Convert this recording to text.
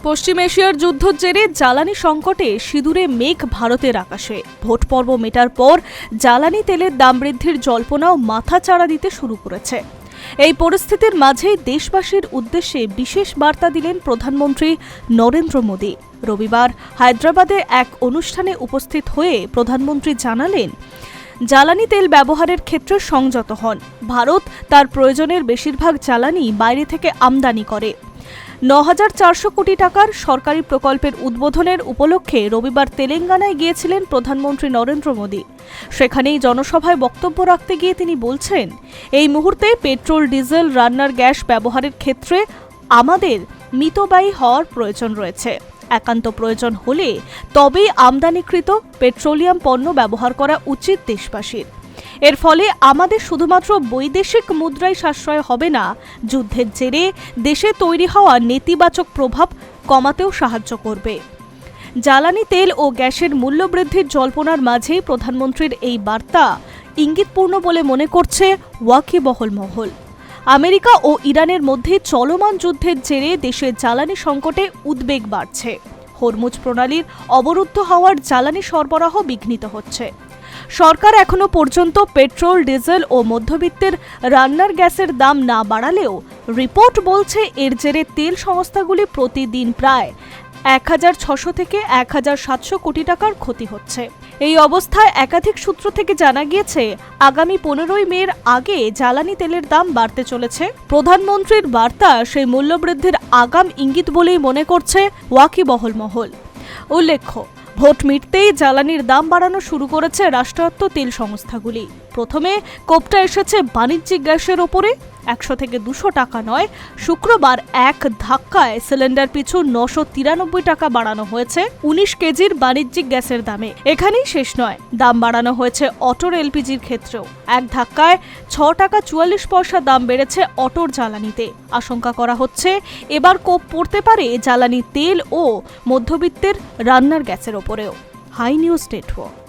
পশ্চিম এশিয়ার যুদ্ধের জেরে জ্বালানি সংকটে সিঁদুরে মেঘ ভারতের আকাশে। ভোট পর্ব মেটার পর জ্বালানি তেলের দাম বৃদ্ধির জল্পনাও মাথাচাড়া দিতে শুরু করেছে। এই পরিস্থিতির মাঝেই দেশবাসীর উদ্দেশ্যে বিশেষ বার্তা দিলেন প্রধানমন্ত্রী নরেন্দ্র মোদী। রবিবার হায়দ্রাবাদে এক অনুষ্ঠানে উপস্থিত হয়ে প্রধানমন্ত্রী জানালেন, জ্বালানি তেল ব্যবহারের ক্ষেত্রে সংযত হন। ভারত তার প্রয়োজনের বেশিরভাগ জ্বালানি বাইরে থেকে আমদানি করে। ৯,৪০০ কোটি টাকার সরকারি প্রকল্পের উদ্বোধনের উপলক্ষে রবিবার তেলেঙ্গানায় গিয়েছিলেন প্রধানমন্ত্রী নরেন্দ্র মোদী। সেখানেই জনসভায় বক্তব্য রাখতে গিয়ে তিনি বলছেন, এই মুহূর্তে পেট্রোল, ডিজেল, রান্নার গ্যাস ব্যবহারের ক্ষেত্রে আমাদের মিতব্যয়ী হওয়ার প্রয়োজন রয়েছে। একান্ত প্রয়োজন হলে তবেই আমদানিকৃত পেট্রোলিয়াম পণ্য ব্যবহার করা উচিত দেশবাসীর। এর ফলে আমাদের শুধুমাত্র বৈদেশিক মুদ্রায় সাশ্রয় হবে না, যুদ্ধের জেরে দেশে তৈরি হওয়া নেতিবাচক প্রভাব কমাতেও সাহায্য করবে। জ্বালানি তেল ও গ্যাসের মূল্যবৃদ্ধির জল্পনার মাঝেই প্রধানমন্ত্রীর এই বার্তা ইঙ্গিতপূর্ণ বলে মনে করছে ওয়াকিবহল মহল। আমেরিকা ও ইরানের মধ্যে চলমান যুদ্ধের জেরে দেশের জ্বালানি সংকটে উদ্বেগ বাড়ছে। হরমুজ প্রণালীর অবরুদ্ধ হওয়ার জ্বালানি সরবরাহ বিঘ্নিত হচ্ছে। সরকার এখনো পর্যন্ত পেট্রোল, ডিজেল ও মধ্যবিত্তের রান্নার গ্যাসের দাম না বাড়ালেও রিপোর্ট বলছে এর জেরে তেল সংস্থাগুলি প্রতিদিন প্রায় ১,৬০০ থেকে ১,৭০০ কোটি টাকার ক্ষতি হচ্ছে। এই অবস্থায় একাধিক সূত্র থেকে জানা গিয়েছে, আগামী ১৫ই মের আগে জ্বালানি তেলের দাম বাড়তে চলেছে। প্রধানমন্ত্রীর বার্তা সেই মূল্যবৃদ্ধির আগাম ইঙ্গিত বলেই মনে করছে ওয়াকিবহল মহল। উল্লেখ্য, ভোট মিটতেই জ্বালানির দাম বাড়ানো শুরু করেছে রাষ্ট্রায়ত্ত তেল সংস্থাগুলি। প্রথমে কোপটা এসেছে বাণিজ্যিক গ্যাসের ওপরে। ১০০ থেকে ২০০ টাকা নয়, শুক্রবার এক ধাক্কায় সিলিন্ডার পিছু ৯৯৩ টাকা বাড়ানো হয়েছে ১৯ কেজির বাণিজ্যিক গ্যাসের দামে। এখানেই শেষ নয়, দাম বাড়ানো হয়েছে অটোর এলপিজির ক্ষেত্রেও। এক ধাক্কায় ৬ টাকা ৪৪ পয়সা দাম বেড়েছে অটোর জ্বালানিতে। আশঙ্কা করা হচ্ছে এবার কোপ পড়তে পারে জ্বালানি তেল ও মধ্যবিত্তের রান্নার গ্যাসের ওপরেও। Hi news network.